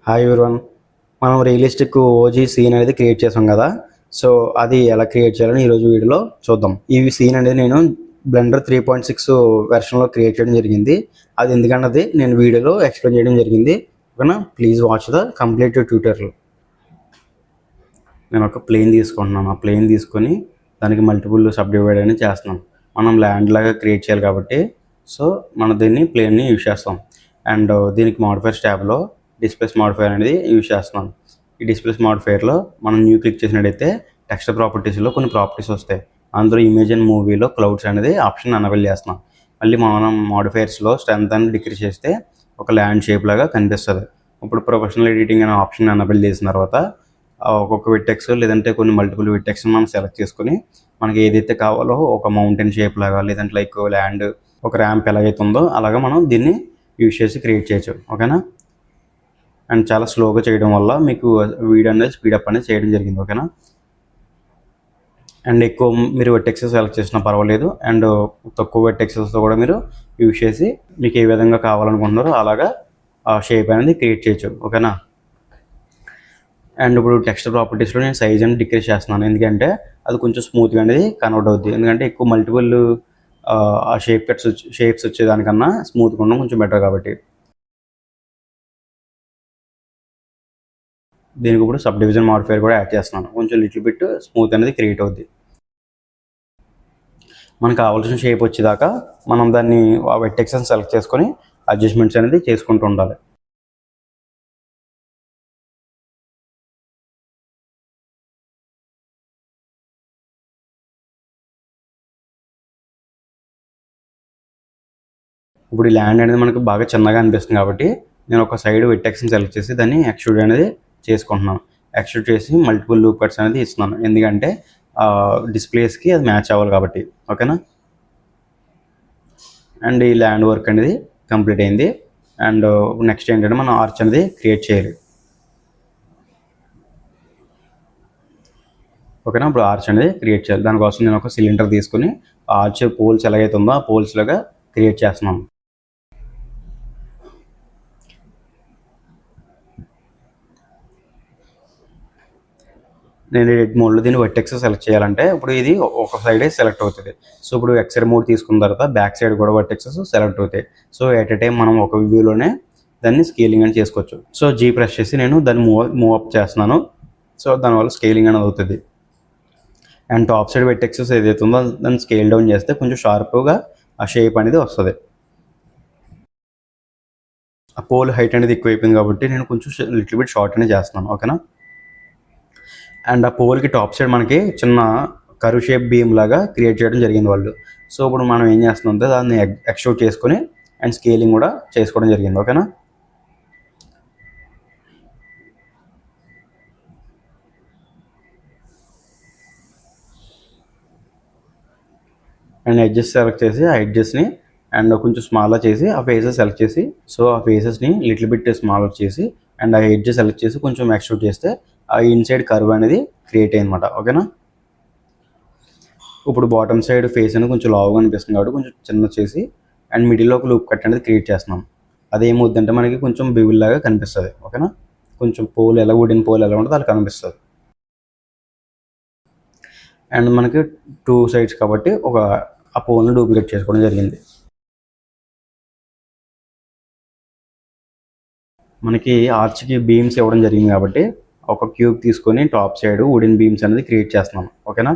Hi everyone. మనం realistic OG scene అనేది create చేసాం కదా. సో అది ఎలా క్రియేట్ చేయాలని ఈరోజు వీడియోలో చూద్దాం. ఈ సీన్ అనేది నేను బ్లెండర్ 3.6 వెర్షన్లో క్రియేట్ చేయడం జరిగింది. అది ఎందుకన్నది నేను వీడియోలో ఎక్స్ప్లెయిన్ చేయడం జరిగింది. ఓకేనా, please watch the complete tutorial. నేను ఒక ప్లేన్ తీసుకుంటున్నాను. ఆ ప్లేన్ తీసుకొని దానికి మల్టిపుల్ సబ్ డివైడ్ అనేది చేస్తున్నాం. మనం ల్యాండ్ లాగా క్రియేట్ చేయాలి కాబట్టి సో మనం దీన్ని ప్లేన్ని యూజ్ చేస్తాం. అండ్ దీనికి మాడిఫైర్స్ ట్యాబ్లో డిస్ప్లేస్ మాడిఫైర్ అనేది యూజ్ చేస్తున్నాం. ఈ డిస్ప్లేస్ మాడిఫైర్లో మనం న్యూ క్లిక్ చేసినట్టయితే టెక్స్చర్ ప్రాపర్టీస్లో కొన్ని ప్రాపర్టీస్ వస్తాయి. అందులో ఇమేజ్ అండ్ మూవీలో క్లౌడ్స్ అనేది ఆప్షన్ ఎనేబుల్ చేస్తున్నాం. మళ్ళీ మనం మాడిఫైర్స్లో స్ట్రెంత్ అనేది డిక్రీజ్ చేస్తే ఒక ల్యాండ్ షేప్ లాగా కనిపిస్తుంది. ఇప్పుడు ప్రొఫెషనల్ ఎడిటింగ్ అనే ఆప్షన్ ఎనేబుల్ చేసిన తర్వాత ఒక్కొక్క విట్టెక్స్ లేదంటే కొన్ని మల్టిపుల్ విట్టెక్స్ మనం సెలెక్ట్ చేసుకుని మనకి ఏదైతే కావాలో ఒక మౌంటైన్ షేప్ లాగా లేదంటే లైక్ ల్యాండ్ ఒక ర్యాంప్ ఎలాగైతే ఉందో అలాగా మనం దీన్ని యూజ్ చేసి క్రియేట్ చేయొచ్చు. ఓకేనా, అండ్ చాలా స్లోగా చేయడం వల్ల మీకు వీడియో అనేది స్పీడప్ అనేది చేయడం జరిగింది. ఓకేనా, అండ్ ఎక్కువ మీరు వెట్టెక్సెస్ సెలెక్ట్ చేసినా పర్వాలేదు, అండ్ తక్కువ వెట్టెక్సెస్తో కూడా మీరు యూజ్ చేసి మీకు ఏ విధంగా కావాలనుకుంటున్నారో అలాగా షేప్ అనేది క్రియేట్ చేయొచ్చు. ఓకేనా, అండ్ ఇప్పుడు టెక్స్ట్ ప్రాపర్టీస్లో నేను సైజ్ అనేది డిక్రీజ్ చేస్తున్నాను. ఎందుకంటే అది కొంచెం స్మూత్గా అనేది కన్వర్ట్ అవుద్ది. ఎందుకంటే ఎక్కువ మల్టిపుల్ ఆ షేప్స్ వచ్చేదానికన్నా స్మూత్గా ఉండడం కొంచెం బెటర్ కాబట్టి. దీనికి ఇప్పుడు సబ్ డివిజన్ మాడిఫైర్ కూడా యాడ్ చేస్తున్నాను. కొంచెం లిటిల్ బిట్ స్మూత్ అనేది క్రియేట్ అవుద్ది. మనకు కావాల్సిన షేప్ వచ్చేదాకా మనం దాన్ని ఆ వెట్టెక్స్ని సెలెక్ట్ చేసుకొని అడ్జస్ట్మెంట్స్ అనేది చేసుకుంటూ ఉండాలి. ఇప్పుడు ఈ ల్యాండ్ అనేది మనకు బాగా చిన్నగా అనిపిస్తుంది కాబట్టి నేను ఒక సైడ్ వెట్టెక్స్ని సెలెక్ట్ చేసి దాన్ని ఎక్స్ట్రూడ్ అనేది చేసుకుంటున్నాను. ఎక్స్ట్రూడ్ చేసి మల్టిపుల్ లూప్ కట్స్ అనేది ఇస్తున్నాను. ఎందుకంటే డిస్ప్లేస్కి అది మ్యాచ్ అవ్వాలి కాబట్టి. ఓకేనా, అండ్ ఈ ల్యాండ్ వర్క్ అనేది కంప్లీట్ అయింది. అండ్ నెక్స్ట్ ఏంటంటే మనం ఆర్చ్ అనేది క్రియేట్ చేయాలి. ఓకేనా, ఇప్పుడు ఆర్చ్ అనేది క్రియేట్ చేయాలి. దానికోసం నేను ఒక సిలిండర్ తీసుకుని ఆర్చ్ పోల్స్ ఎలాగైతే ఉందో ఆ పోల్స్ లాగా క్రియేట్ చేస్తున్నాను. నేను ఎడిట్ మోడ్లో దీన్ని వర్టెక్స్ సెలెక్ట్ చేయాలంటే ఇప్పుడు ఇది ఒక సైడే సెలెక్ట్ అవుతుంది. సో ఇప్పుడు ఎక్స్ఐడ్ మోడ్ తీసుకున్న తర్వాత బ్యాక్ సైడ్ కూడా వర్టెక్సెస్ సెలెక్ట్ అవుతాయి. సో ఎట్ ఎ టైం మనం ఒక వ్యూలోనే దాన్ని స్కేలింగ్ అని చేసుకోవచ్చు. సో జీ ప్రెస్ చేసి నేను దాన్ని మూవ్ అప్ చేస్తున్నాను. సో దానివల్ల స్కేలింగ్ అనేది అవుతుంది. అండ్ టాప్ సైడ్ వర్టెక్సెస్ ఏదైతే ఉందో దాన్ని స్కేల్ డౌన్ చేస్తే కొంచెం షార్ప్గా ఆ షేప్ అనేది వస్తుంది. ఆ పోల్ హైట్ అనేది ఎక్కువ అయిపోయింది కాబట్టి నేను కొంచెం లిటిల్ బిట్ షార్ట్ అనేది చేస్తున్నాను. ఓకేనా, అండ్ ఆ పోల్కి టాప్ సైడ్ మనకి చిన్న కర్వ్ షేప్ బీమ్ లాగా క్రియేట్ చేయడం జరిగింది వాళ్ళు. సో ఇప్పుడు మనం ఏం చేస్తున్నామంటే దాన్ని ఎక్స్ట్రూడ్ చేసుకొని అండ్ స్కేలింగ్ కూడా చేసుకోవడం జరిగింది. ఓకేనా, అండ్ ఎడ్జెస్ సెలెక్ట్ చేసి ఆ ఎడ్జెస్ని అండ్ కొంచెం స్మాల్గా చేసి ఆ ఫేసెస్ సెలెక్ట్ చేసి సో ఆ ఫేసెస్ని లిటిల్ బిట్ స్మాల్గా చేసి అండ్ ఆ ఎడ్జెస్ సెలెక్ట్ చేసి కొంచెం ఎక్స్ట్రూడ్ చేస్తే ఆ ఇన్సైడ్ కర్వ్ అనేది క్రియేట్ అయ్యిందన్నమాట. ఓకేనా, ఇప్పుడు బాటమ్ సైడ్ ఫేస్ అనేది కొంచెం లావుగా అనిపిస్తుంది కాబట్టి కొంచెం చిన్న చేసి అండ్ మిడిల్లో ఒక లూప్ కట్ అనేది క్రియేట్ చేస్తున్నాం. అదేమవుద్దంటే మనకి కొంచెం బివిల్ లాగా కనిపిస్తుంది. ఓకేనా, కొంచెం పోల్ ఎలా వుడెన్ పోల్ ఎలా ఉంటుందో అలా కనిపిస్తుంది. అండ్ మనకి 2 సైడ్స్ కాబట్టి ఆ పోల్ని డూప్లికేట్ చేసుకోవడం జరిగింది. మనకి ఆర్చ్కి బీమ్స్ ఇవ్వడం జరిగింది కాబట్టి ఒక క్యూబ్ తీసుకొని టాప్ సైడ్ వుడెన్ బీమ్స్ అనేది క్రియేట్ చేస్తున్నాం. ఓకేనా,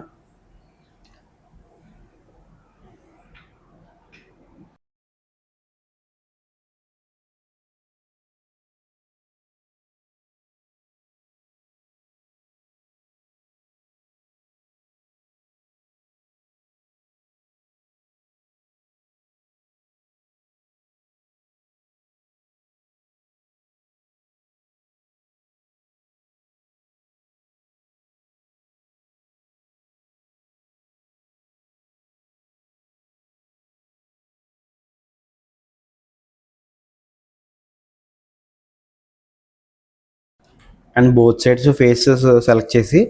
and both sides faces select చేసి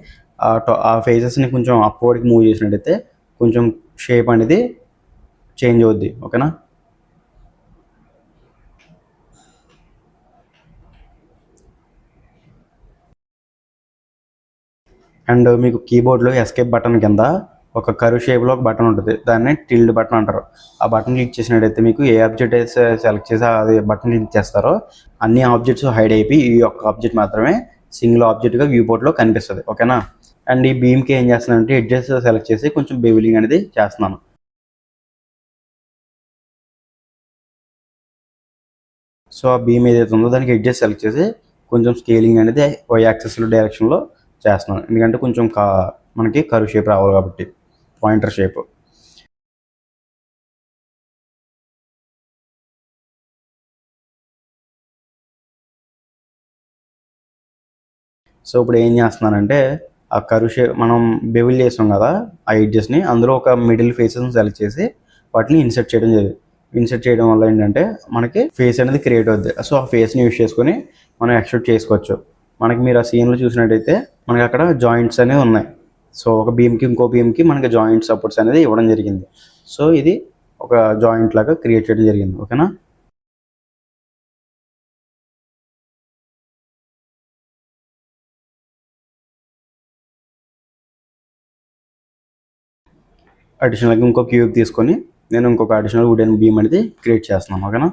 ఆ ఫేసెస్ని కొంచెం అప్వర్డ్కి మూవ్ చేసినట్టయితే కొంచెం షేప్ అనేది చేంజ్ అవుద్ది. ఓకేనా, అండ్ మీకు కీబోర్డ్లో ఎస్కేప్ బటన్ కింద ఒక కర్వ్ షేప్లో ఒక బటన్ ఉంటుంది, దాన్ని టిల్డ్ బటన్ అంటారు. ఆ బటన్ క్లిక్ చేసినట్టయితే మీకు ఏ ఆబ్జెక్ట్ అయితే సెలెక్ట్ చేసి అది బటన్ క్లిక్ చేస్తారో అన్ని ఆబ్జెక్ట్స్ హైడ్ అయిపోయి ఈ ఒక్క ఆబ్జెక్ట్ మాత్రమే సింగిల్ ఆబ్జెక్ట్గా వ్యూ పోర్ట్లో కనిపిస్తుంది. ఓకేనా. అండ్ ఈ బీమ్కి ఏం చేస్తున్నానంటే ఎడ్జెస్ సెలెక్ట్ చేసి కొంచెం బెవిలింగ్ అనేది చేస్తున్నాను. సో ఆ బీమ్ ఏదైతే ఉందో దానికి ఎడ్జెస్ సెలెక్ట్ చేసి కొంచెం స్కేలింగ్ అనేది వై యాక్సెస్ డైరెక్షన్లో చేస్తున్నాను, ఎందుకంటే కొంచెం మనకి కర్వ్ షేప్ రావాలి కాబట్టి, పాయింటర్ షేప్. సో ఇప్పుడు ఏం చేస్తున్నానంటే ఆ కర్వ్ షేప్ మనం బెవిల్ చేసాం కదా ఆ ఎడ్జెస్ని, అందులో ఒక మిడిల్ ఫేసెస్ని సెలెక్ట్ చేసి వాటిని ఇన్సర్ట్ చేయడం జరిగింది. ఇన్సర్ట్ చేయడం వల్ల ఏంటంటే మనకి ఫేస్ అనేది క్రియేట్ అవుద్ది. సో ఆ ఫేస్ని యూజ్ చేసుకొని మనం ఎక్స్ట్రూట్ చేసుకోవచ్చు. మనకి మీరు ఆ సీన్లో చూసినట్టయితే మనకి అక్కడ జాయింట్స్ అనేవి ఉన్నాయి. సో ఒక బీమ్కి ఇంకో బీమ్కి మనకి జాయింట్ సపోర్ట్స్ అనేది ఇవ్వడం జరిగింది. సో ఇది ఒక జాయింట్ లాగా క్రియేట్ చేయడం జరిగింది. ఓకేనా. అడిషనల్గా ఇంకో క్యూబ్ తీసుకొని నేను ఇంకొక అడిషనల్ వుడెన్ బీమ్ అనేది క్రియేట్ చేస్తున్నాను. ఓకేనా.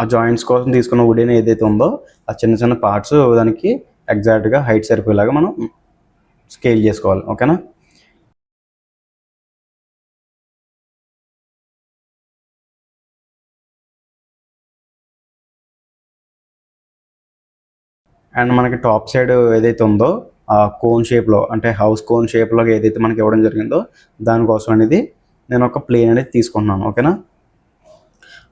ఆ జాయింట్స్ కోసం తీసుకున్న వుడెన్ ఏదైతే ఉందో ఆ చిన్న చిన్న పార్ట్స్ దానికి ఎగ్జాక్ట్గా హైట్ సరిపోయేలాగా మనం స్కేల్ చేసుకోవాలి. ఓకేనా. అండ్ మనకి టాప్ సైడ్ ఏదైతే ఉందో ఆ కోన్ షేప్లో, అంటే హౌస్ కోన్ షేప్లో ఏదైతే మనకి ఇవ్వడం జరిగిందో దానికోసం అనేది నేను ఒక ప్లేన్ అనేది తీసుకుంటున్నాను. ఓకేనా.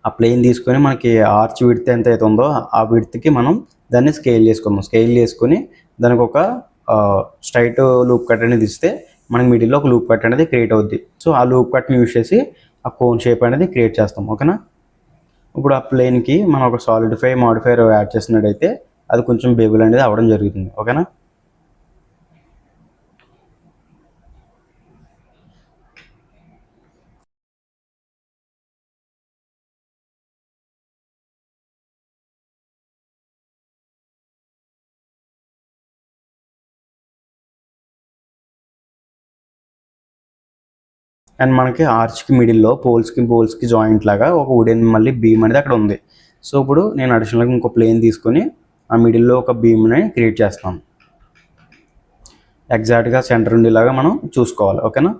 ఆ ప్లేన్ తీసుకొని మనకి ఆర్చ్ విడ్త్ ఎంత అయితే ఉందో ఆ విడ్త్కి మనం దాన్ని స్కేల్ చేసుకుందాం. స్కేల్ చేసుకొని దానికి ఒక స్ట్రైట్ లూప్ కట్ అనేది ఇస్తే మనకి మిడిల్లో ఒక లూప్ కట్ అనేది క్రియేట్ అవుద్ది. సో ఆ లూప్ కట్ని యూజ్ చేసి ఆ కోన్ షేప్ అనేది క్రియేట్ చేస్తాం. ఓకేనా. ఇప్పుడు ఆ ప్లేన్కి మనం ఒక సాలిడిఫై మాడిఫైర్ యాడ్ చేసినట్టయితే అది కొంచెం బేబుల్ అనేది అవ్వడం జరుగుతుంది. ఓకేనా. అండ్ మనకి ఆర్చ్కి మిడిల్లో పోల్స్కి జాయింట్ లాగా ఒక వుడెన్ మళ్ళీ బీమ్ అనేది అక్కడ ఉంది. సో ఇప్పుడు నేను అడిషనల్గా ఇంకో ప్లేన్ తీసుకొని ఆ మిడిల్లో ఒక బీమ్ని క్రియేట్ చేస్తాను. ఎగ్జాక్ట్గా సెంటర్ ఉండేలాగా మనం చూసుకోవాలి. ఓకేనా.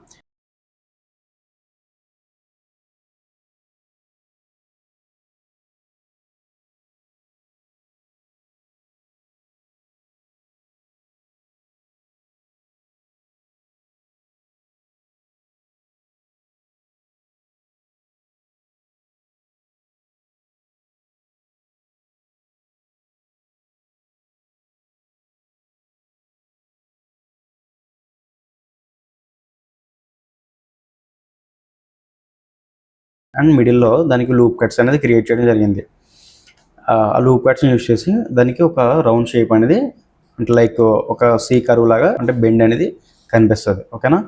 అండ్ మిడిల్లో దానికి లూప్ కట్స్ అనేది క్రియేట్ చేయడం జరిగింది. ఆ లూప్ కట్స్ని యూజ్ చేసి దానికి ఒక రౌండ్ షేప్ అనేది, అంటే లైక్ ఒక సీ కర్వ్ లాగా, అంటే బెండ్ అనేది కనిపిస్తుంది. ఓకేనా.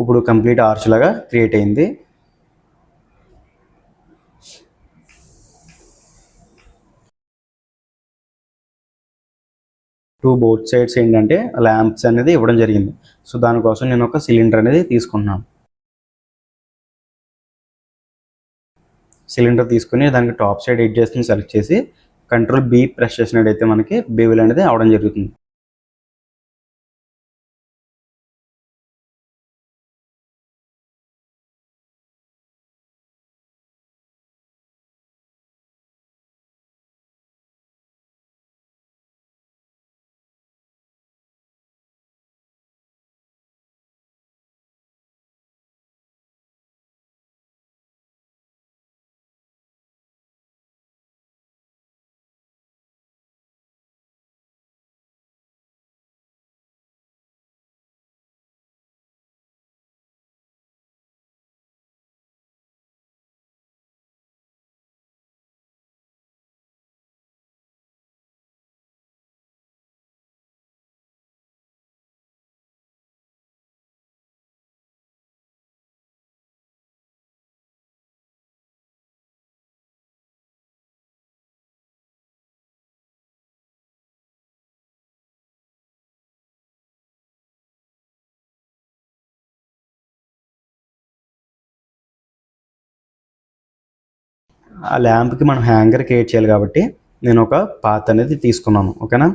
ఇప్పుడు కంప్లీట్ ఆర్చ్ లాగా క్రియేట్ అయింది. బోత్ సైడ్స్ ఏంటంటే ల్యాంప్స్ అనేది ఇవ్వడం జరిగింది. సో దానికోసం నేను ఒక సిలిండర్ అనేది తీసుకున్నాను. సిలిండర్ తీసుకుని దానికి టాప్ సైడ్ ఎడ్జెస్ని సెలెక్ట్ చేసి కంట్రోల్ బి ప్రెస్ చేసినట్టయితే మనకి బేవిల్ అనేది అవడం జరుగుతుంది. ఆ ల్యాంప్కి మనం హ్యాంగర్ క్రియేట్ చేయాలి కాబట్టి నేను ఒక పాత్ అనేది తీసుకున్నాను. ఓకేనా,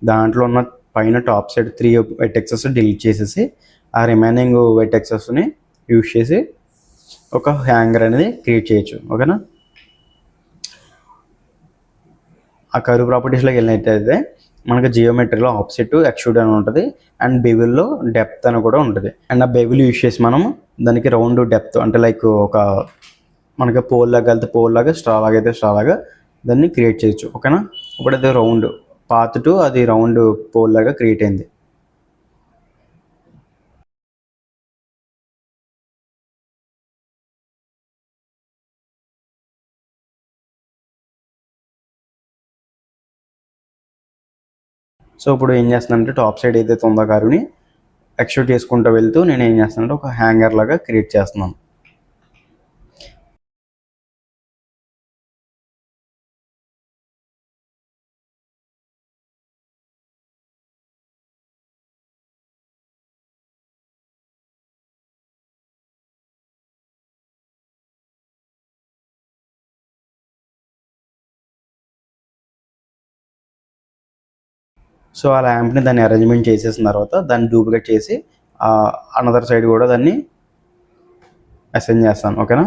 దాంట్లో ఉన్న పైన టాప్ సైడ్ 3 వెర్టెక్సెస్ డిలీట్ చేసేసి ఆ రిమైనింగ్ వెర్టెక్సెస్ని యూజ్ చేసి ఒక హ్యాంగర్ అనేది క్రియేట్ చేయొచ్చు. ఓకేనా, ఆ కర్వ్ ప్రాపర్టీస్లోకి వెళ్ళినట్టయితే మనకి జియోమెట్రీలో ఆప్సెట్ ఎక్స్ట్రూడ్ అని ఉంటుంది అండ్ బెవిల్లో డెప్త్ అని కూడా ఉంటుంది. అండ్ ఆ బెవిల్ యూజ్ చేసి మనం దానికి రౌండ్ డెప్త్ అంటే లైక్ ఒక మనకి పోల్ లాగా వెళ్తే పోల్ లాగా, స్ట్రా లాగా అయితే స్ట్రా లాగా దాన్ని క్రియేట్ చేయొచ్చు. ఓకేనా, ఇప్పుడు అది రౌండ్ పాత్ టు అది రౌండ్ పోల్ లాగా క్రియేట్ అయింది. సో ఇప్పుడు ఏం చేస్తున్నానంటే టాప్ సైడ్ ఏదైతే ఉందో కారుని ఎక్స్ట్రూడ్ చేసుకుంటూ వెళ్తూ నేను ఏం చేస్తున్నానంటే ఒక హ్యాంగర్ లాగా క్రియేట్ చేస్తున్నాను. సో ఆ ల్యాంప్ని దాన్ని అరేంజ్మెంట్ చేసేసిన తర్వాత దాన్ని డూప్లికేట్ చేసి అనదర్ సైడ్ కూడా దాన్ని అసైన్ చేస్తాను. ఓకేనా,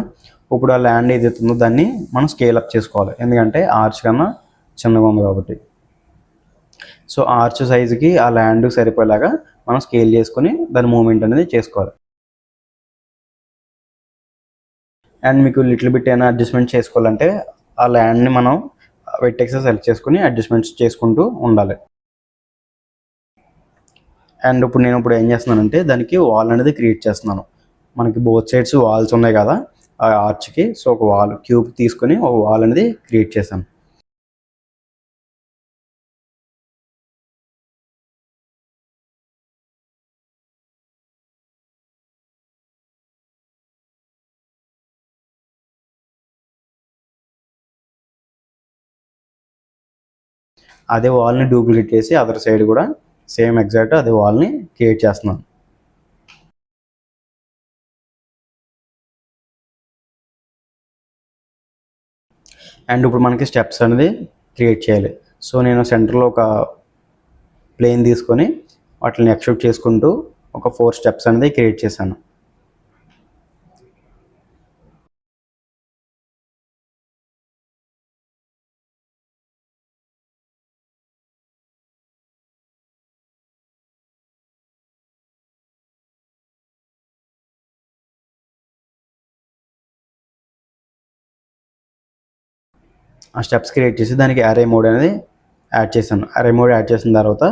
ఇప్పుడు ఆ ల్యాండ్ ఏదైతే ఉందో దాన్ని మనం స్కేల్ అప్ చేసుకోవాలి, ఎందుకంటే ఆర్చ్ కన్నా చిన్నగా ఉంది కాబట్టి. సో ఆర్చ్ సైజుకి ఆ ల్యాండ్ సరిపోయేలాగా మనం స్కేల్ చేసుకుని దాని మూమెంట్ అనేది చేసుకోవాలి. అండ్ మీకు లిటిల్ బిట్ అయినా అడ్జస్ట్మెంట్ చేసుకోవాలంటే ఆ ల్యాండ్ని మనం వెర్టెక్సెస్ సెలెక్ట్ చేసుకుని అడ్జస్ట్మెంట్స్ చేసుకుంటూ ఉండాలి. అండ్ ఇప్పుడు నేను ఏం చేస్తున్నానంటే దానికి వాల్ అనేది క్రియేట్ చేస్తున్నాను. మనకి బోత్ సైడ్స్ వాల్స్ ఉన్నాయి కదా ఆ ఆర్చ్కి, సో ఒక వాల్ క్యూబ్ తీసుకొని ఒక వాల్ అనేది క్రియేట్ చేశాను. అదే వాల్ని డూప్లికేట్ చేసి అదర్ సైడ్ కూడా సేమ్ ఎగ్జాక్ట్ అదే వాల్ని క్రియేట్ చేస్తున్నాను. అండ్ ఇప్పుడు మనకి స్టెప్స్ అనేది క్రియేట్ చేయాలి. సో నేను సెంటర్లో ఒక ప్లేన్ తీసుకొని వాటిని ఎక్స్ట్రూడ్ చేసుకుంటూ ఒక 4 స్టెప్స్ అనేది క్రియేట్ చేశాను. ఆ స్టెప్స్ క్రియేట్ చేసి దానికి అరే మోడ్ అనేది యాడ్ చేశాను. అరే మోడ్ యాడ్ చేసిన తర్వాత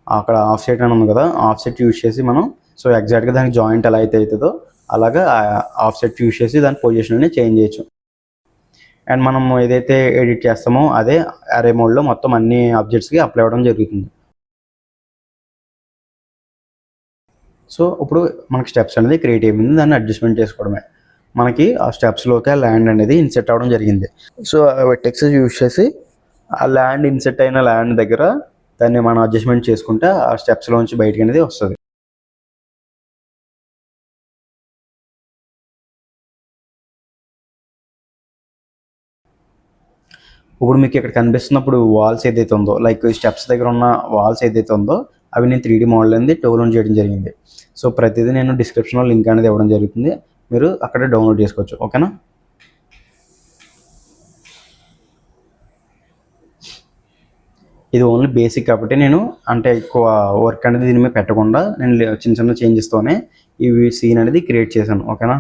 అక్కడ ఆఫ్ సెట్ అని ఉంది కదా, ఆఫ్ సెట్ యూజ్ చేసి మనం సో ఎగ్జాక్ట్గా దానికి జాయింట్ ఎలా అయితే అవుతుందో అలాగా ఆఫ్ సెట్ యూజ్ చేసి దాని పొజిషన్ అనేది చేంజ్ చేయొచ్చు. అండ్ మనం ఏదైతే ఎడిట్ చేస్తామో అదే అరే మోడ్లో మొత్తం అన్ని ఆబ్జెక్ట్స్కి అప్లై అవ్వడం జరుగుతుంది. సో ఇప్పుడు మనకి స్టెప్స్ అనేది క్రియేట్ అయిపోయింది, దాన్ని అడ్జస్ట్మెంట్ చేసుకోవడమే. మనకి ఆ స్టెప్స్లోకి ఆ ల్యాండ్ అనేది ఇన్సెట్ అవ్వడం జరిగింది. సో వెర్టెక్సెస్ యూజ్ చేసి ఆ ల్యాండ్ ఇన్సెట్ అయిన ల్యాండ్ దగ్గర దాన్ని మనం అడ్జస్ట్మెంట్ చేసుకుంటే ఆ స్టెప్స్లోంచి బయటికి అనేది వస్తుంది. ఇప్పుడు మీకు ఇక్కడ కనిపిస్తున్నప్పుడు వాల్స్ ఏదైతే ఉందో, లైక్ స్టెప్స్ దగ్గర ఉన్న వాల్స్ ఏదైతే ఉందో అవి నేను 3D మోడల్ అనేది డౌన్లోడ్ చేయడం జరిగింది. సో ప్రతిదీ నేను డిస్క్రిప్షన్లో లింక్ అనేది ఇవ్వడం జరుగుతుంది, మీరు అక్కడ డౌన్లోడ్ చేసుకోవచ్చు. ఓకేనా. ఇది ఓన్లీ బేసిక్ కాబట్టి నేను అంటే ఎక్కువ వర్క్ అనేది దీని మీద పెట్టకుండా నేను చిన్న చిన్న చేంజెస్తోనే ఈ సీన్ అనేది క్రియేట్ చేశాను. ఓకేనా.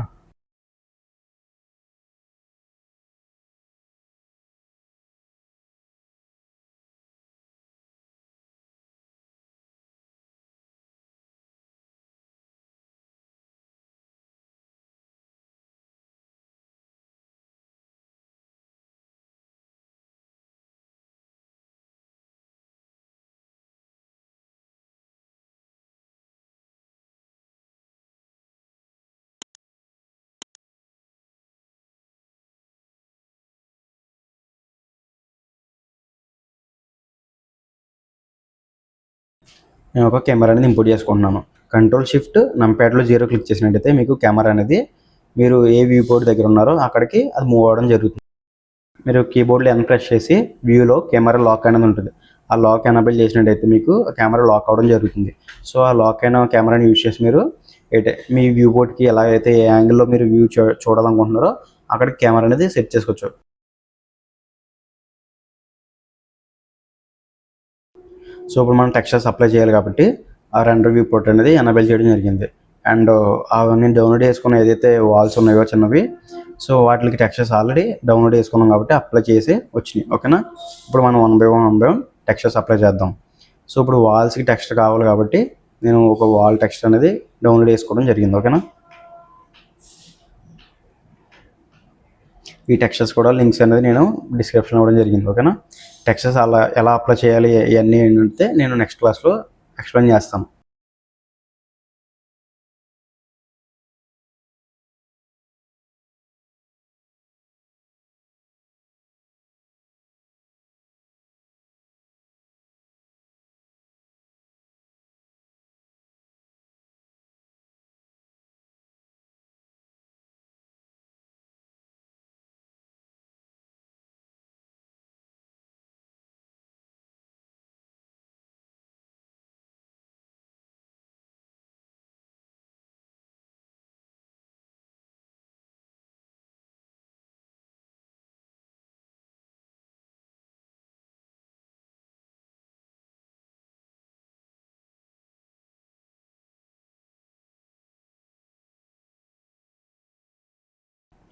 నేను ఒక కెమెరా అనేది ఇంపోర్ట్ చేసుకుంటున్నాను. కంట్రోల్ షిఫ్ట్ నంప్యాడ్లో 0 క్లిక్ చేసినట్టయితే మీకు కెమెరా అనేది మీరు ఏ వ్యూ బోర్డ్ దగ్గర ఉన్నారో అక్కడికి అది మూవ్ అవ్వడం జరుగుతుంది. మీరు కీబోర్డ్లో ఎన్ ప్రెస్ చేసి వ్యూలో కెమెరా లాక్ అనేది ఉంటుంది. ఆ లాక్ ఎనేబుల్ చేసినట్టయితే మీకు కెమెరా లాక్ అవ్వడం జరుగుతుంది. సో ఆ లాక్ అయిన కెమెరాని యూజ్ చేసి మీరు మీ వ్యూ బోర్డ్కి ఎలా అయితే ఏ యాంగిల్లో మీరు వ్యూ చూడాలనుకుంటున్నారో అక్కడికి కెమెరా అనేది సెట్ చేసుకోవచ్చు. సో ఇప్పుడు మనం టెక్స్చర్స్ అప్లై చేయాలి కాబట్టి ఆ రెండర్ వ్యూ పోర్ట్ అనేది ఎనేబుల్ చేయడం జరిగింది. అండ్ నేను డౌన్లోడ్ చేసుకున్న ఏదైతే వాల్స్ ఉన్నాయో చిన్నవి, సో వాటికి టెక్స్చర్స్ ఆల్రెడీ డౌన్లోడ్ చేసుకున్నాం కాబట్టి అప్లై చేసి వచ్చినాయి. ఓకేనా. ఇప్పుడు మనం one by one textures apply చేద్దాం. సో ఇప్పుడు వాల్స్కి టెక్స్చర్ కావాలి కాబట్టి నేను ఒక వాల్ టెక్స్చర్ అనేది డౌన్లోడ్ చేసుకోవడం జరిగింది. ఓకేనా. ఈ టెక్స్చర్స్ కూడా లింక్స్ అనేది నేను డిస్క్రిప్షన్ ఇవ్వడం జరిగింది. ఓకేనా. టెక్స్చర్స్ అలా ఎలా అప్లై చేయాలి ఇవన్నీ ఏంటంటే నేను నెక్స్ట్ క్లాస్లో ఎక్స్ప్లెయిన్ చేస్తాను.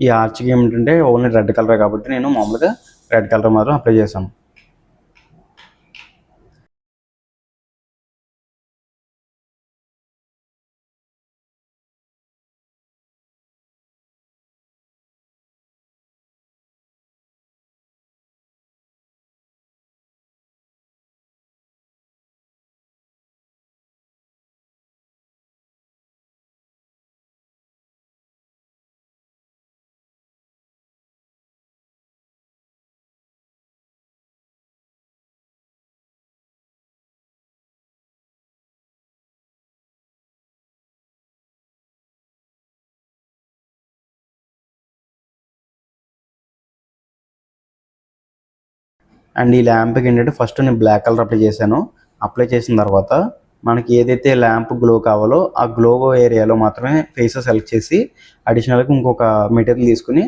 ఈ ఆర్చ్కి ఏమిటంటే ఓన్లీ రెడ్ కలర్ కాబట్టి నేను మామూలుగా రెడ్ కలర్ మాత్రం అప్లై చేశాను. అండ్ ఈ ల్యాంప్కి ఏంటంటే ఫస్ట్ నేను బ్లాక్ కలర్ అప్లై చేశాను. అప్లై చేసిన తర్వాత మనకి ఏదైతే ల్యాంప్ గ్లో కావాలో ఆ గ్లో ఏరియాలో మాత్రమే ఫేసెస్ సెలెక్ట్ చేసి అడిషనల్గా ఇంకొక మెటీరియల్ తీసుకుని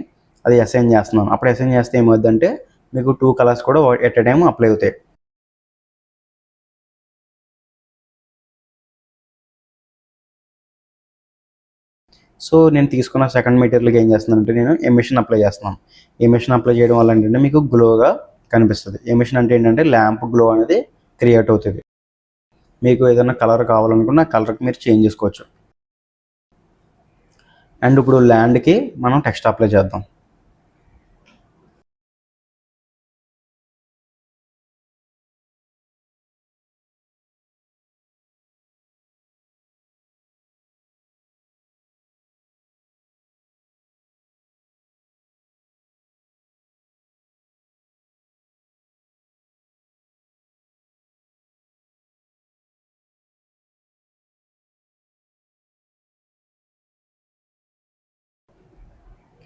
అది అసైన్ చేస్తున్నాను. అప్పుడు అసైన్ చేస్తే ఏమవుతుందంటే మీకు 2 కలర్స్ కూడా ఎట్ ఎ టైం అప్లై అవుతాయి. సో నేను తీసుకున్న సెకండ్ మెటీరియల్కి ఏం చేస్తున్నానంటే నేను ఎమిషన్ అప్లై చేస్తున్నాను. ఎమిషన్ అప్లై చేయడం వల్ల ఏంటంటే మీకు గ్లోగా కనిపిస్తుంది. ఎమిషన్ అంటే ఏంటంటే ల్యాంప్ గ్లో అనేది క్రియేట్ అవుతుంది. మీకు ఏదైనా కలర్ కావాలనుకున్న కలర్కి మీరు చేంజ్ చేసుకోవచ్చు. అండ్ ఇప్పుడు ల్యాండ్కి మనం టెక్స్ట్ అప్లై చేద్దాం.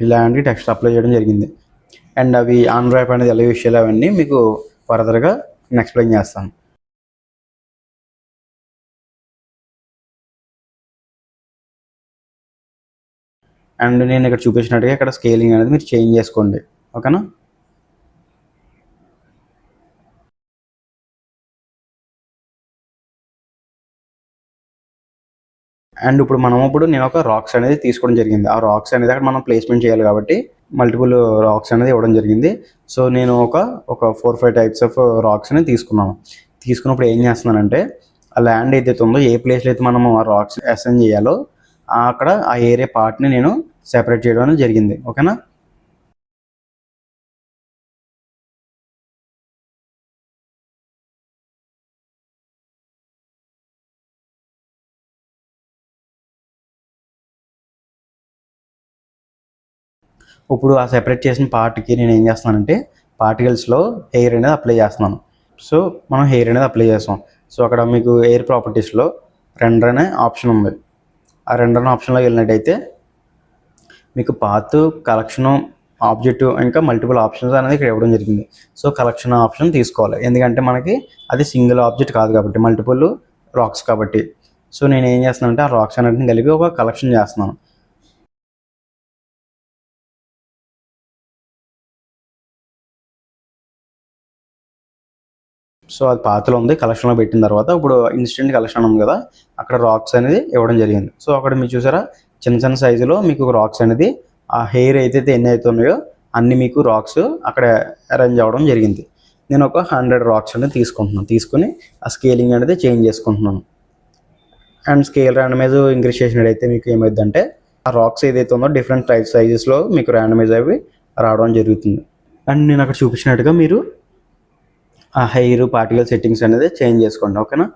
ఈ ల్యాండ్కి టెక్స్ట్ అప్లై చేయడం జరిగింది. అండ్ అవి ఆన్ ర్యాప్ అనేది ఎలా యూస్ చేయాలి అవన్నీ మీకు ఫర్దర్గా నేను ఎక్స్ప్లెయిన్ చేస్తాను. అండ్ నేను ఇక్కడ చూపించినట్టుగా ఇక్కడ స్కేలింగ్ అనేది మీరు చేంజ్ చేసుకోండి, ఓకేనా. అండ్ ఇప్పుడు నేను ఒక రాక్స్ అనేది తీసుకోవడం జరిగింది. ఆ రాక్స్ అనేది అక్కడ మనం ప్లేస్మెంట్ చేయాలి కాబట్టి మల్టిపుల్ రాక్స్ అనేది ఇవ్వడం జరిగింది. సో నేను ఒక 4-5 టైప్స్ ఆఫ్ రాక్స్ అనేది తీసుకున్నప్పుడు ఏం చేస్తున్నానంటే ఆ ల్యాండ్ ఏదైతే ఉందో ఏ ప్లేస్లో అయితే మనం ఆ రాక్స్ అసైన్ చేయాలో అక్కడ ఆ ఏరియా పార్ట్ని నేను సెపరేట్ చేయడం అనేది జరిగింది, ఓకేనా. ఇప్పుడు ఆ సెపరేట్ చేసిన పార్ట్కి నేను ఏం చేస్తున్నానంటే పార్టికల్స్లో ఎయిర్ అనేది అప్లై చేస్తున్నాను. సో మనం ఎయిర్ అనేది అప్లై చేస్తాం. సో అక్కడ మీకు ఎయిర్ ప్రాపర్టీస్లో రెండర్ అనే ఆప్షన్ ఉంది. ఆ రెండర్ అనే ఆప్షన్లో వెళ్ళినట్టయితే మీకు పాత్, కలెక్షను, ఆబ్జెక్ట్ ఇంకా మల్టిపుల్ ఆప్షన్స్ అనేది ఇక్కడ ఇవ్వడం జరిగింది. సో కలెక్షన్ ఆప్షన్ తీసుకోవాలి, ఎందుకంటే మనకి అది సింగిల్ ఆబ్జెక్ట్ కాదు కాబట్టి మల్టిపుల్ రాక్స్ కాబట్టి. సో నేను ఏం చేస్తున్నానంటే ఆ రాక్స్ అన్నింటిని కలిపి ఒక కలెక్షన్ చేస్తున్నాను. సో అది పాతలో ఉంది, కలెక్షన్లో పెట్టిన తర్వాత ఇప్పుడు ఇన్స్టెంట్ కలెక్షన్ ఉంది కదా, అక్కడ రాక్స్ అనేది ఇవ్వడం జరిగింది. సో అక్కడ మీరు చూసారా చిన్న చిన్న సైజులో మీకు రాక్స్ అనేది ఆ హెయిర్ అయితే ఎన్ని అవుతున్నాయో అన్ని మీకు రాక్స్ అక్కడ అరేంజ్ అవ్వడం జరిగింది. నేను ఒక 100 రాక్స్ అనేది తీసుకుని ఆ స్కేలింగ్ అనేది చేంజ్ చేసుకుంటున్నాను. అండ్ స్కేల్ ర్యాండమైజ్ ఇంక్రీజ్ చేసినట్టయితే మీకు ఏమైందంటే ఆ రాక్స్ ఏదైతే ఉందో డిఫరెంట్ టైప్ సైజెస్లో మీకు ర్యాండమైజ్ అవి రావడం జరుగుతుంది. అండ్ నేను అక్కడ చూపించినట్టుగా మీరు ఆ హెయిర్ పార్టికల్ సెట్టింగ్స్ అనేది చేంజ్ చేసుకోండి, ఓకేనా.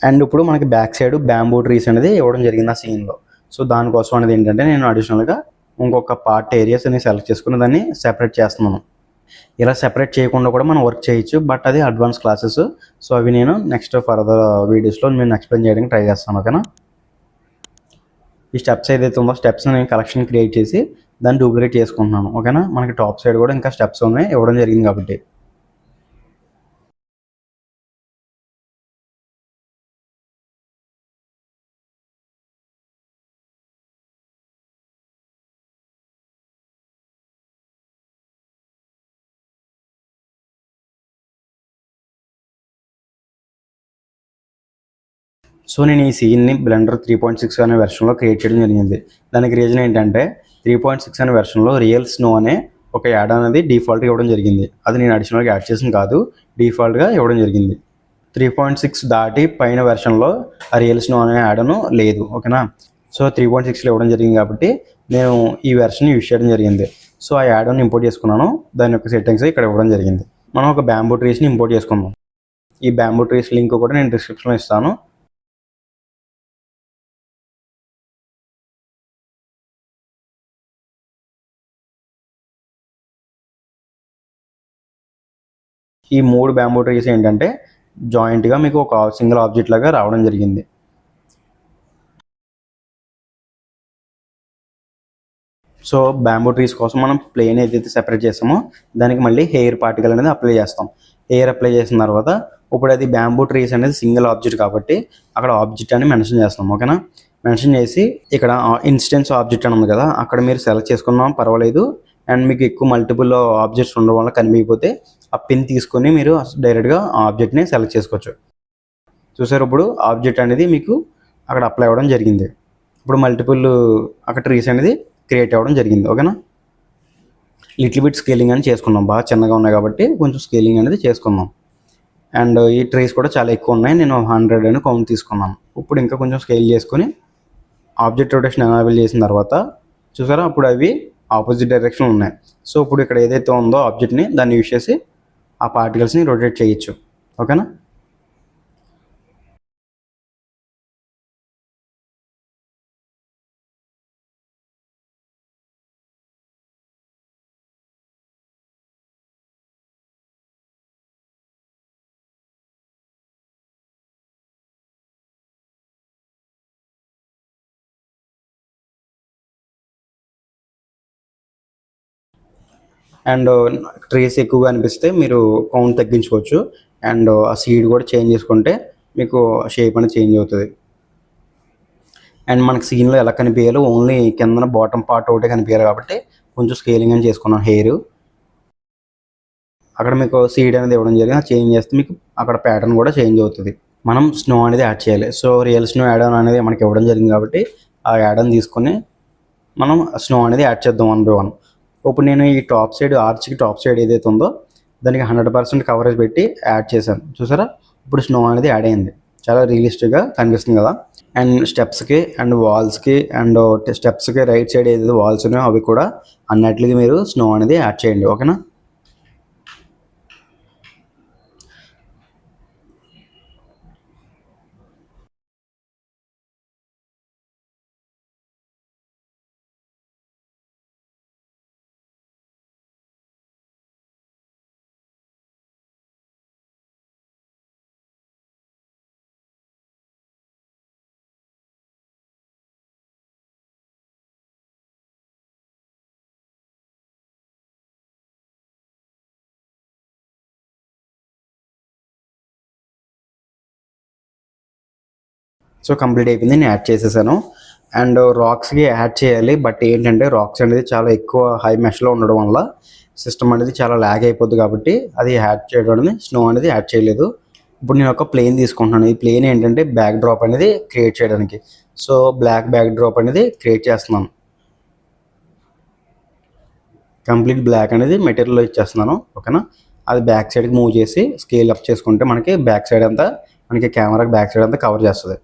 అండ్ ఇప్పుడు మనకి బ్యాక్ సైడ్ బ్యాంబూ ట్రీస్ అనేది ఇవ్వడం జరిగింది ఆ సీన్లో. సో దానికోసం అనేది ఏంటంటే నేను అడిషనల్గా ఇంకొక పార్ట్ ఏరియాస్ అనేది సెలెక్ట్ చేసుకుని దాన్ని సెపరేట్ చేస్తున్నాను. ఇలా సెపరేట్ చేయకుండా కూడా మనం వర్క్ చేయొచ్చు, బట్ అది అడ్వాన్స్ క్లాసెస్. సో అవి నేను నెక్స్ట్ ఫర్దర్ వీడియోస్లో నేను ఎక్స్ప్లెయిన్ చేయడానికి ట్రై చేస్తాను, ఓకేనా. ఈ స్టెప్స్ ఏదైతే ఉందో స్టెప్స్ నేను కలెక్షన్ క్రియేట్ చేసి దాన్ని డూప్లికేట్ చేసుకుంటున్నాను, ఓకేనా. మనకి టాప్ సైడ్ కూడా ఇంకా స్టెప్స్ ఉన్నాయి ఇవ్వడం జరిగింది కాబట్టి. సో నేను ఈ సీన్ని బ్లెండర్ 3.6 అనే వెర్షన్లో క్రియేట్ చేయడం జరిగింది. దానికి రీజన్ ఏంటంటే 3.6 అనే వెర్షన్లో రియల్ స్నో అనే ఒక యాడ్ అనేది డిఫాల్ట్గా ఇవ్వడం జరిగింది. అది నేను అడిషనల్గా యాడ్ చేసిన కాదు, డిఫాల్ట్గా ఇవ్వడం జరిగింది. 3.6 దాటి పైన వెర్షన్లో ఆ రియల్ స్నో అనే యాడను లేదు, ఓకేనా. సో 3.6లో ఇవ్వడం జరిగింది కాబట్టి నేను ఈ వెర్షన్ యూజ్ చేయడం జరిగింది. సో ఆ యాడ్ని ఇంపోర్ట్ చేసుకున్నాను, దాని యొక్క సెట్టింగ్స్ ఇక్కడ ఇవ్వడం జరిగింది. మనం ఒక బ్యాంబూ ట్రీస్ని ఇంపోర్ట్ చేసుకున్నాం. ఈ బ్యాంబూ ట్రీస్ లింక్ కూడా నేను డిస్క్రిప్షన్లో ఇస్తాను. ఈ 3 బ్యాంబూ ట్రీస్ ఏంటంటే జాయింట్గా మీకు ఒక సింగిల్ ఆబ్జెక్ట్ లాగా రావడం జరిగింది. సో బ్యాంబూ ట్రీస్ కోసం మనం ప్లేన్ ఏదైతే సెపరేట్ చేస్తామో దానికి మళ్ళీ హెయిర్ పార్టికల్ అనేది అప్లై చేస్తాం. హెయిర్ అప్లై చేసిన తర్వాత ఇప్పుడు అది బ్యాంబూ ట్రీస్ అనేది సింగిల్ ఆబ్జెక్ట్ కాబట్టి అక్కడ ఆబ్జెక్ట్ అని మెన్షన్ చేస్తాం, ఓకేనా. మెన్షన్ చేసి ఇక్కడ ఇన్స్టెన్స్ ఆబ్జెక్ట్ అని ఉంది కదా, అక్కడ మీరు సెలెక్ట్ చేసుకున్నాం పర్వాలేదు. అండ్ మీకు ఎక్కువ మల్టిపుల్ ఆబ్జెక్ట్స్ ఉండడం వల్ల కనిపించకపోతే ఆ పిన్ తీసుకొని మీరు డైరెక్ట్గా ఆ ఆబ్జెక్ట్ని సెలెక్ట్ చేసుకోవచ్చు. చూసారు, ఇప్పుడు ఆబ్జెక్ట్ అనేది మీకు అక్కడ అప్లై అవ్వడం జరిగింది. ఇప్పుడు మల్టిపుల్ అక్కడ ట్రీస్ అనేది క్రియేట్ అవ్వడం జరిగింది, ఓకేనా. లిటిల్ బిట్ స్కేలింగ్ అని చేసుకున్నాం, బాగా చిన్నగా ఉన్నాయి కాబట్టి కొంచెం స్కేలింగ్ అనేది చేసుకున్నాం. అండ్ ఈ ట్రీస్ కూడా చాలా ఎక్కువ ఉన్నాయి. నేను 100 అని కౌంట్ తీసుకున్నాను. ఇప్పుడు ఇంకా కొంచెం స్కేల్ చేసుకొని ఆబ్జెక్ట్ రొటేషన్ ఎనేబుల్ చేసిన తర్వాత చూసారా, అప్పుడు అవి ఆపోజిట్ డైరెక్షన్ ఉన్నాయి. సో ఇప్పుడు ఇక్కడ ఏదైతే ఉందో ఆబ్జెక్ట్ని దాన్ని యూజ్ చేసి ఆ పార్టికల్స్ని రొటేట్ చేయొచ్చు. ఓకేనా. అండ్ ట్రీస్ ఎక్కువగా అనిపిస్తే మీరు కౌంట్ తగ్గించుకోవచ్చు. అండ్ ఆ సీడ్ కూడా చేంజ్ చేసుకుంటే మీకు షేప్ అనేది చేంజ్ అవుతుంది. అండ్ మనకి సీన్లో ఎలా కనిపించాలో ఓన్లీ కిందన బాటమ్ పార్ట్ ఒకటే కనిపించాలి కాబట్టి కొంచెం స్కేలింగ్ అని చేసుకున్నాను. హెయిర్ అక్కడ మీకు సీడ్ అనేది ఇవ్వడం జరిగింది, చేంజ్ చేస్తే మీకు అక్కడ ప్యాటర్న్ కూడా చేంజ్ అవుతుంది. మనం స్నో అనేది యాడ్ చేయాలి. So real snow add on అనేది మనకి ఇవ్వడం జరిగింది కాబట్టి ఆ యాడ్ ఆన్ తీసుకొని మనం స్నో అనేది యాడ్ చేద్దాం 1 by 1. ఇప్పుడు నేను ఈ టాప్ సైడ్ ఆర్చ్కి టాప్ సైడ్ ఏదైతే ఉందో దానికి 100% కవరేజ్ పెట్టి యాడ్ చేశాను. చూసారా, ఇప్పుడు స్నో అనేది యాడ్ అయింది. చాలా రియలిస్టిక్గా కనిపిస్తుంది కదా. అండ్ స్టెప్స్కి అండ్ వాల్స్కి అండ్ స్టెప్స్కి రైట్ సైడ్ ఏదైతే వాల్స్ ఉన్నాయో అవి కూడా అన్నిటికీ మీరు స్నో అనేది యాడ్ చేయండి. ఓకేనా. సో కంప్లీట్ అయిపోయింది, నేను యాడ్ చేసేసాను. అండ్ రాక్స్కి యాడ్ చేయాలి, బట్ ఏంటంటే రాక్స్ అనేది చాలా ఎక్కువ హై మెష్లో ఉండడం వల్ల సిస్టమ్ అనేది చాలా ల్యాగ్ అయిపోద్ది కాబట్టి అది యాడ్ చేయడం అనేది స్నో అనేది యాడ్ చేయలేదు. ఇప్పుడు నేను ఒక ప్లేన్ తీసుకుంటున్నాను. ఈ ప్లేన్ ఏంటంటే బ్యాక్ డ్రాప్ అనేది క్రియేట్ చేయడానికి. సో బ్లాక్ బ్యాక్ డ్రాప్ అనేది క్రియేట్ చేస్తున్నాను. కంప్లీట్ బ్లాక్ అనేది మెటీరియల్లో ఇచ్చేస్తున్నాను. ఓకేనా. అది బ్యాక్ సైడ్కి మూవ్ చేసి స్కేల్ అప్ చేసుకుంటే మనకి బ్యాక్ సైడ్ అంతా, మనకి కెమెరాకి బ్యాక్ సైడ్ అంతా కవర్ చేస్తుంది.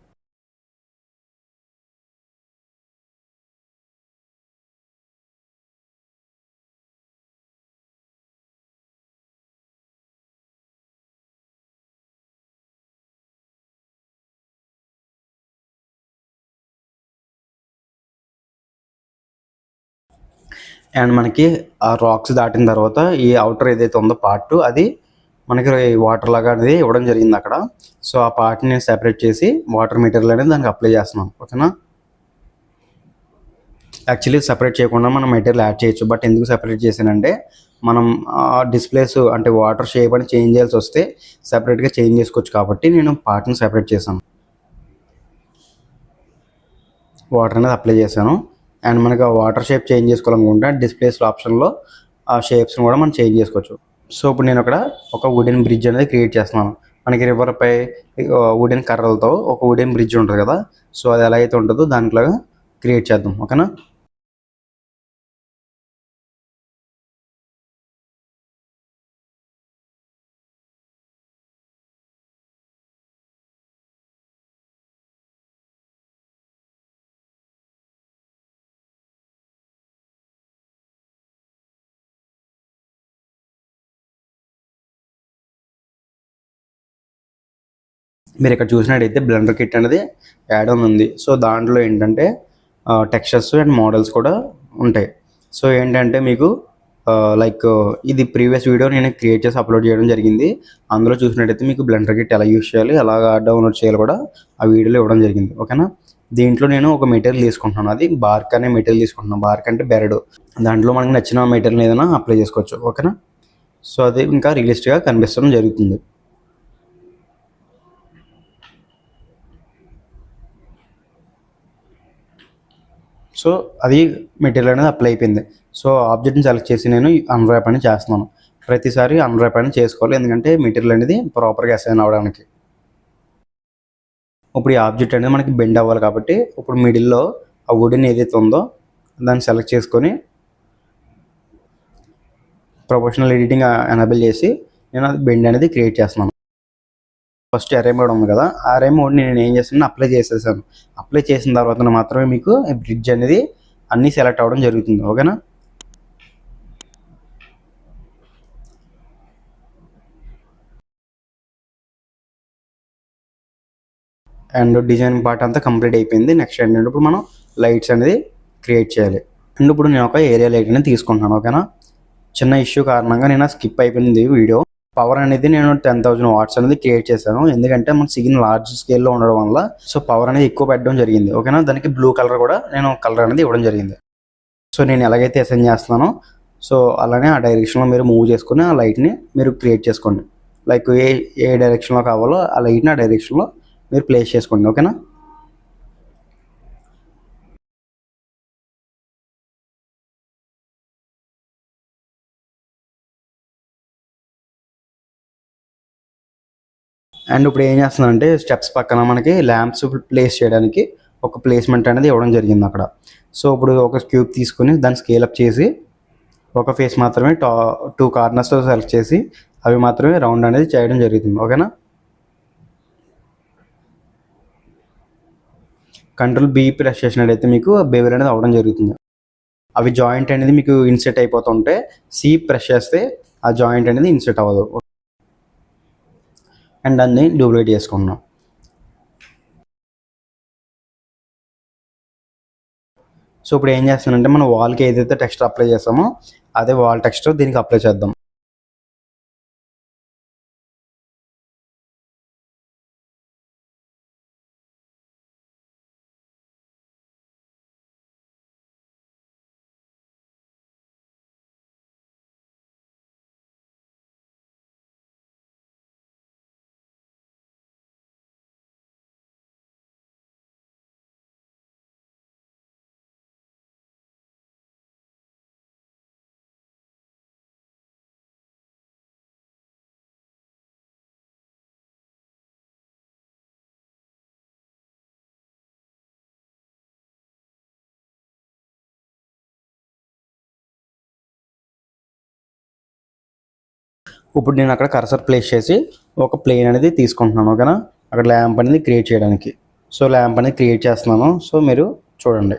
అండ్ మనకి ఆ రాక్స్ దాటిన తర్వాత ఈ అవుటర్ ఏదైతే ఉందో పార్ట్ అది మనకి వాటర్ లాగా అనేది ఇవ్వడం జరిగింది అక్కడ. సో ఆ పార్ట్ని సెపరేట్ చేసి వాటర్ మెటీరియల్ అనేది దానికి అప్లై చేస్తున్నాం. ఓకేనా. యాక్చువల్లీ సెపరేట్ చేయకుండా మనం మెటీరియల్ యాడ్ చేయొచ్చు, బట్ ఎందుకు సెపరేట్ చేసానంటే మనం డిస్ప్లేస్ అంటే వాటర్ షేప్ అని చేంజ్ చేయాల్సి వస్తే సెపరేట్గా చేంజ్ చేసుకోవచ్చు కాబట్టి నేను పార్ట్ని సెపరేట్ చేశాను. వాటర్ అనేది అప్లై చేశాను. అండ్ మనకి ఆ వాటర్ షేప్ చేంజ్ చేసుకోవాలనుకుంటే డిస్ప్లేస్ ఆప్షన్లో ఆ షేప్స్ని కూడా మనం చేంజ్ చేసుకోవచ్చు. సో ఇప్పుడు నేను అక్కడ ఒక వుడెన్ బ్రిడ్జ్ అనేది క్రియేట్ చేస్తున్నాను. మనకి రివర్పై వుడెన్ కర్రలతో ఒక వుడెన్ బ్రిడ్జ్ ఉంటుంది కదా, సో అది ఎలా అయితే ఉంటుందో దాంట్లాగా క్రియేట్ చేద్దాం. ఓకేనా. మీరు ఇక్కడ చూసినట్టయితే బ్లెండర్ కిట్ అనేది యాడ్ ఆన్ ఉంది. సో దాంట్లో ఏంటంటే టెక్స్చర్స్ అండ్ మోడల్స్ కూడా ఉంటాయి. సో ఏంటంటే మీకు లైక్ ఇది ప్రీవియస్ వీడియో నేను క్రియేట్ చేసి అప్లోడ్ చేయడం జరిగింది. అందులో చూసినట్టయితే మీకు బ్లెండర్ కిట్ ఎలా యూస్ చేయాలి, ఎలాగా డౌన్లోడ్ చేయాలి కూడా ఆ వీడియోలో ఇవ్వడం జరిగింది. ఓకేనా. దీంట్లో నేను ఒక మెటీరియల్ తీసుకుంటున్నాను, అది బార్క్ అనే మెటీరియల్ తీసుకుంటున్నాను. బార్క్ అంటే బెరడు. దాంట్లో మనకి నచ్చిన మెటీరియల్ ఏదైనా అప్లై చేసుకోవచ్చు. ఓకేనా. సో అది ఇంకా రియలిస్టిక్గా కనిపించడం జరుగుతుంది. సో అది మెటీరియల్ అనేది అప్లై అయిపోయింది. సో ఆబ్జెక్ట్ని సెలెక్ట్ చేసి నేను అన్రాప్ అని చేస్తున్నాను. ప్రతిసారి అన్రాప్ అని చేసుకోవాలి, ఎందుకంటే మెటీరియల్ అనేది ప్రాపర్గా అసైన్ అవ్వడానికి. ఇప్పుడు ఈ ఆబ్జెక్ట్ అనేది మనకి బెండ్ అవ్వాలి కాబట్టి ఇప్పుడు మిడిల్లో ఆ వుడెన్ ఏదైతే ఉందో దాన్ని సెలెక్ట్ చేసుకొని ప్రొఫెషనల్ ఎడిటింగ్ ఎనేబుల్ చేసి నేను అది బెండ్ అనేది క్రియేట్ చేస్తున్నాను. ఫస్ట్ అరే మోడ్ ఉంది కదా, ఆ అరే మోడ్ని నేను ఏం చేస్తాను, అప్లై చేసేసాను. అప్లై చేసిన తర్వాత మాత్రమే మీకు బ్రిడ్జ్ అనేది అన్నీ సెలెక్ట్ అవ్వడం జరుగుతుంది. ఓకేనా. అండ్ డిజైన్ పార్ట్ అంతా కంప్లీట్ అయిపోయింది. నెక్స్ట్ ఏంటంటే ఇప్పుడు మనం లైట్స్ అనేది క్రియేట్ చేయాలి. అండ్ ఇప్పుడు నేను ఒక ఏరియా లైట్ అనేది తీసుకుంటున్నాను. ఓకేనా. చిన్న ఇష్యూ కారణంగా నేను స్కిప్ అయిపోయింది వీడియో. పవర్ అనేది నేను 10,000 వాట్స్ అనేది క్రియేట్ చేశాను. ఎందుకంటే మన సిగ్నల్ లార్జ్ స్కేల్లో ఉండడం వల్ల సో పవర్ అనేది ఎక్కువ పెట్టడం జరిగింది. ఓకేనా. దానికి బ్లూ కలర్ కూడా నేను కలర్ అనేది ఇవ్వడం జరిగింది. సో నేను ఎలాగైతే అసైన్ చేస్తున్నానో సో అలానే ఆ డైరెక్షన్లో మీరు మూవ్ చేసుకుని ఆ లైట్ని మీరు క్రియేట్ చేసుకోండి. లైక్ ఏ డైరెక్షన్లో కావాలో ఆ లైట్ని ఆ డైరెక్షన్లో మీరు ప్లేస్ చేసుకోండి. ఓకేనా. అండ్ ఇప్పుడు ఏం చేస్తున్నానంటే స్టెప్స్ పక్కన మనకి ల్యాంప్స్ ప్లేస్ చేయడానికి ఒక ప్లేస్మెంట్ అనేది ఇవ్వడం జరిగింది అక్కడ. సో ఇప్పుడు ఒక క్యూబ్ తీసుకుని దాన్ని స్కేల్ అప్ చేసి ఒక ఫేస్ మాత్రమే 2 కార్నర్స్ సెలెక్ట్ చేసి అవి మాత్రమే రౌండ్ అనేది చేయడం జరుగుతుంది. ఓకేనా. కంట్రోల్ బి ప్రెస్ చేసినట్టయితే మీకు బేవర్ అనేది అవ్వడం జరుగుతుంది. అవి జాయింట్ అనేది మీకు ఇన్సెట్ అయిపోతుంటే సి ప్రెస్ చేస్తే ఆ జాయింట్ అనేది ఇన్సెట్ అవ్వదు. అండ్ దాన్ని డూప్లికేట్ చేసుకుంటున్నాం. సో ఇప్పుడు ఏం చేస్తానంటే మనం వాల్కి ఏదైతే టెక్స్ట్ అప్లై చేస్తామో అదే వాల్ టెక్స్ట్ దీనికి అప్లై చేద్దాం. ఇప్పుడు నేను అక్కడ కర్సర్ ప్లేస్ చేసి ఒక ప్లేన్ అనేది తీసుకుంటున్నాను. ఓకేనా. అక్కడ ల్యాంప్ అనేది క్రియేట్ చేయడానికి. సో ల్యాంప్ అనేది క్రియేట్ చేస్తున్నాను. సో మీరు చూడండి.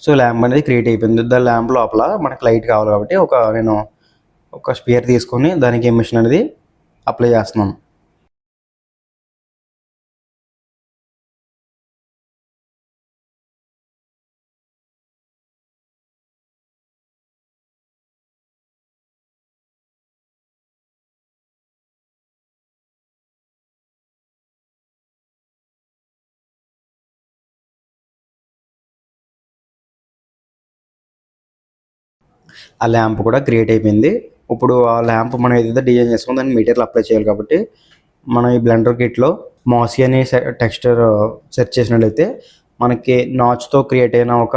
సో ల్యాంప్ అనేది క్రియేట్ అయిపోయింది. దాని ల్యాంప్ లోపల మనకి లైట్ కావాలి కాబట్టి నేను ఒక స్పియర్ తీసుకొని దానికి ఎమిషన్ అనేది అప్లై చేస్తున్నాను. ఆ ల్యాంప్ కూడా క్రియేట్ అయిపోయింది. ఇప్పుడు ఆ ల్యాంప్ మనం ఏదైతే డిజైన్ చేసుకుని దానికి మెటీరియల్ అప్లై చేయాలి కాబట్టి మనం ఈ బ్లెండర్ కిట్లో మాసీ అనే టెక్స్చర్ సెర్చ్ చేసినట్లయితే మనకి నాచ్తో క్రియేట్ అయిన ఒక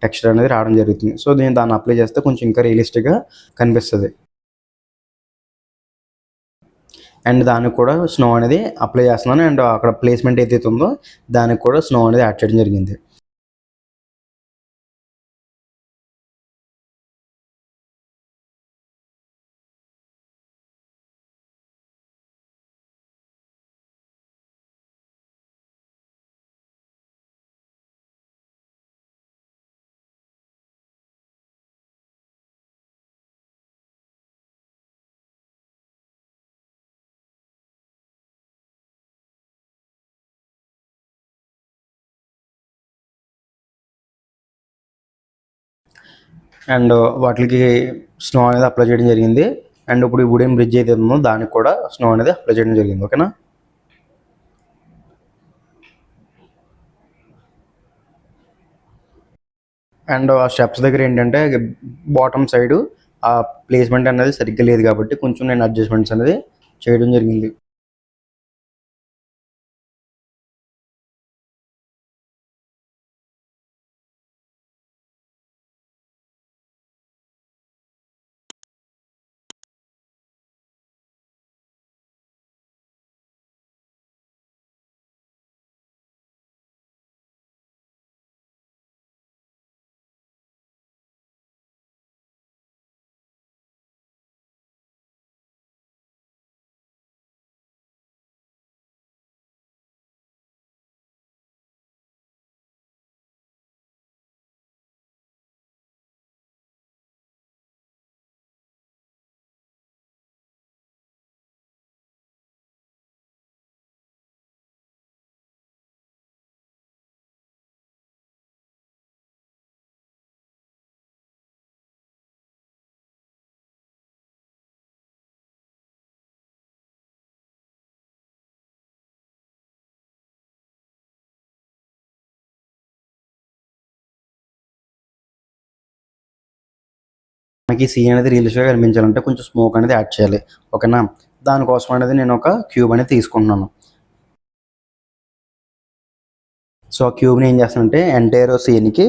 టెక్స్చర్ అనేది రావడం జరుగుతుంది. సో దాన్ని అప్లై చేస్తే కొంచెం ఇంకా రియలిస్టిక్గా కనిపిస్తుంది. అండ్ దానికి కూడా స్నో అనేది అప్లై చేస్తున్నాను. అండ్ అక్కడ ప్లేస్మెంట్ ఏదైతే ఉందో దానికి కూడా స్నో అనేది యాడ్ చేయడం జరిగింది. అండ్ వాటికి స్నో అనేది అప్లై చేయడం జరిగింది. అండ్ ఇప్పుడు ఈ వుడెన్ బ్రిడ్జ్ ఏదైతే ఉందో దానికి కూడా స్నో అనేది అప్లై చేయడం జరిగింది. ఓకేనా. అండ్ ఆ స్టెప్స్ దగ్గర ఏంటంటే బాటమ్ సైడ్ ఆ ప్లేస్మెంట్ అనేది సరిగ్గా లేదు కాబట్టి కొంచెం నేను అడ్జస్ట్మెంట్స్ అనేది చేయడం జరిగింది. మనకి సీన్ అనేది రియలిస్టిక్గా కనిపించాలంటే కొంచెం స్మోక్ అనేది యాడ్ చేయాలి. ఓకేనా. దానికోసం అనేది నేను ఒక క్యూబ్ అనేది తీసుకుంటున్నాను. సో ఆ క్యూబ్ని ఏం చేస్తానంటే ఎంటైర్ సీన్కి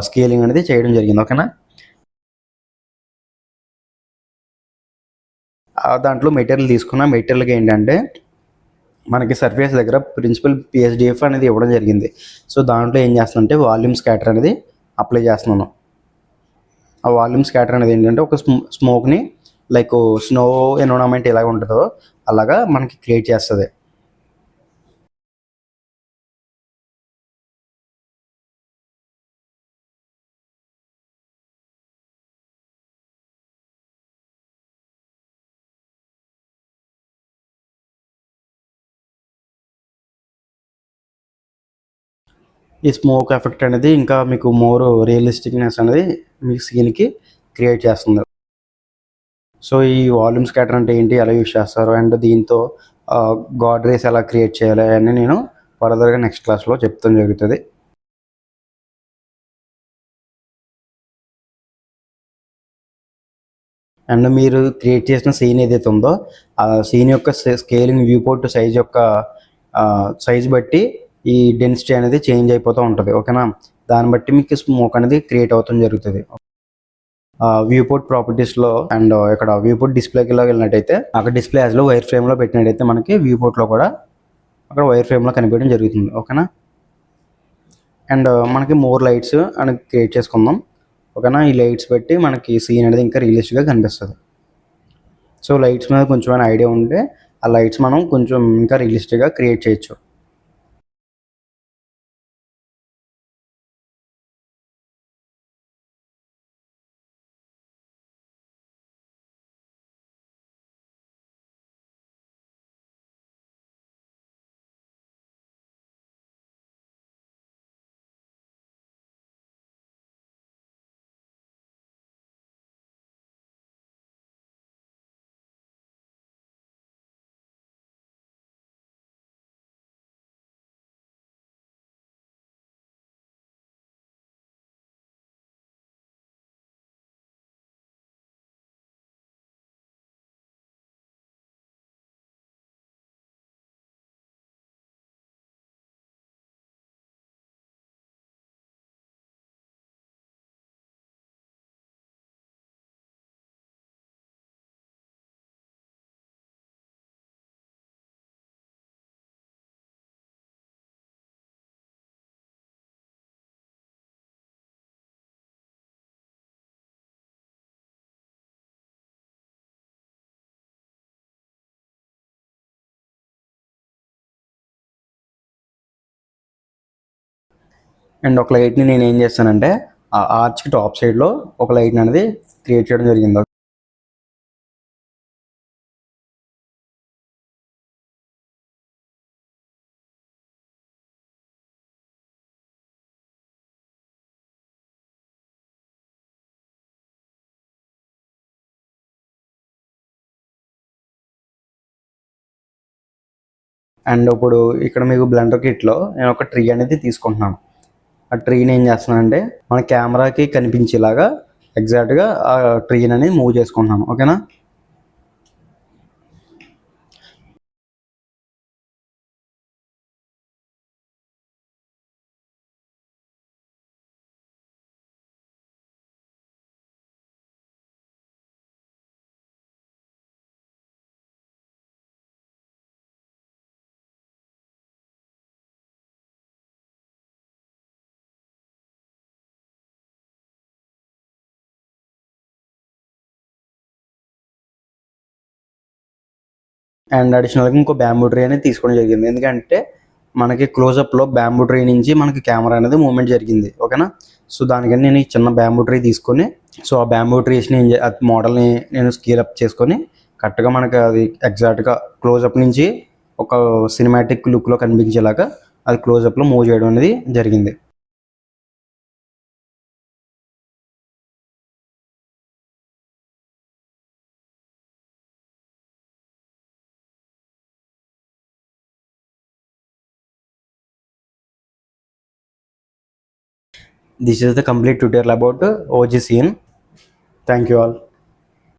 స్కేలింగ్ అనేది చేయడం జరిగింది. ఓకేనా. దాంట్లో మెటీరియల్ తీసుకున్న మెటీరియల్కి ఏంటంటే మనకి సర్ఫేస్ దగ్గర ప్రిన్సిపల్ పిఎస్డిఎఫ్ అనేది ఇవ్వడం జరిగింది. సో దాంట్లో ఏం చేస్తానంటే వాల్యూమ్ స్కాటర్ అనేది అప్లై చేస్తున్నాను. ఆ వాల్యూమ్ స్కాటర్ అనేది ఏంటంటే ఒక స్మోక్ని లైక్ స్నో ఎన్విరాన్మెంట్ ఎలాగ ఉంటుందో అలాగా మనకి క్రియేట్ చేస్తుంది. ఈ స్మోక్ ఎఫెక్ట్ అనేది ఇంకా మీకు మోర్ రియలిస్టిక్నెస్ అనేది మీ సీన్కి క్రియేట్ చేస్తుంది. సో ఈ వాల్యూమ్ స్కాటర్ అంటే ఏంటి, ఎలా యూజ్ చేస్తారు, అండ్ దీంతో గాడ్ రేస్ ఎలా క్రియేట్ చేయాలి అని నేను ఫర్దర్గా నెక్స్ట్ క్లాస్లో చెప్తాం జరుగుతుంది. అండ్ మీరు క్రియేట్ చేసిన సీన్ ఏదైతే ఉందో ఆ సీన్ యొక్క స్కేలింగ్ వ్యూ పోర్ట్ సైజ్ బట్టి ఈ డెన్సిటీ అనేది చేంజ్ అయిపోతూ ఉంటుంది. ఓకేనా. దాన్ని బట్టి మీకు స్మోక్ అనేది క్రియేట్ అవుతుంది జరుగుతుంది. వ్యూ పోర్ట్ ప్రాపర్టీస్లో అండ్ ఇక్కడ వ్యూ పోర్ట్ డిస్ప్లేకి వెళ్ళినట్టయితే అక్కడ డిస్ప్లే యాజ్లో వైర్ ఫ్రేమ్లో పెట్టినట్టయితే మనకి వ్యూ పోర్ట్లో కూడా అక్కడ వైర్ ఫ్రేమ్లో కనిపించడం జరుగుతుంది. ఓకేనా. అండ్ మనకి మోర్ లైట్స్ అని క్రియేట్ చేసుకుందాం. ఓకేనా. ఈ లైట్స్ బట్టి మనకి సీన్ అనేది ఇంకా రియలిస్టిక్గా కనిపిస్తుంది. సో లైట్స్ మీద కొంచెం ఐడియా ఉంటే ఆ లైట్స్ మనం కొంచెం ఇంకా రియలిస్టిక్గా క్రియేట్ చేయొచ్చు. అండ్ ఒక లైట్ని నేను ఏం చేస్తానంటే ఆ ఆర్చ్కి టాప్ సైడ్లో ఒక లైట్ని అనేది క్రియేట్ చేయడం జరిగింది. అండ్ ఇప్పుడు ఇక్కడ మీకు బ్లెండర్ కిట్లో నేను ఒక ట్రీ అనేది తీసుకుంటున్నాను. ఆ ట్రీని ఏం చేస్తున్నానంటే మన కెమెరాకి కనిపించేలాగా ఎగ్జాక్ట్గా ఆ ట్రీని అనేది మూవ్ చేసుకుంటున్నాను. ఓకేనా. అండ్ అడిషనల్గా ఇంకో బ్యాంబూ ట్రీ అనేది తీసుకోవడం జరిగింది. ఎందుకంటే మనకి క్లోజప్లో బ్యాంబూ ట్రీ నుంచి మనకి కెమెరా అనేది మూవ్మెంట్ జరిగింది. ఓకేనా. సో దానికని నేను ఈ చిన్న బ్యాంబూ ట్రీ తీసుకొని, సో ఆ బ్యాంబూ ట్రీస్ని మోడల్ని నేను స్కేల్ అప్ చేసుకొని కరెక్ట్గా మనకి అది ఎగ్జాక్ట్గా క్లోజప్ నుంచి ఒక సినిమాటిక్ లుక్లో కనిపించేలాగా అది క్లోజప్లో మూవ్ చేయడం అనేది జరిగింది. This is the complete tutorial about OG scene. Thank you all.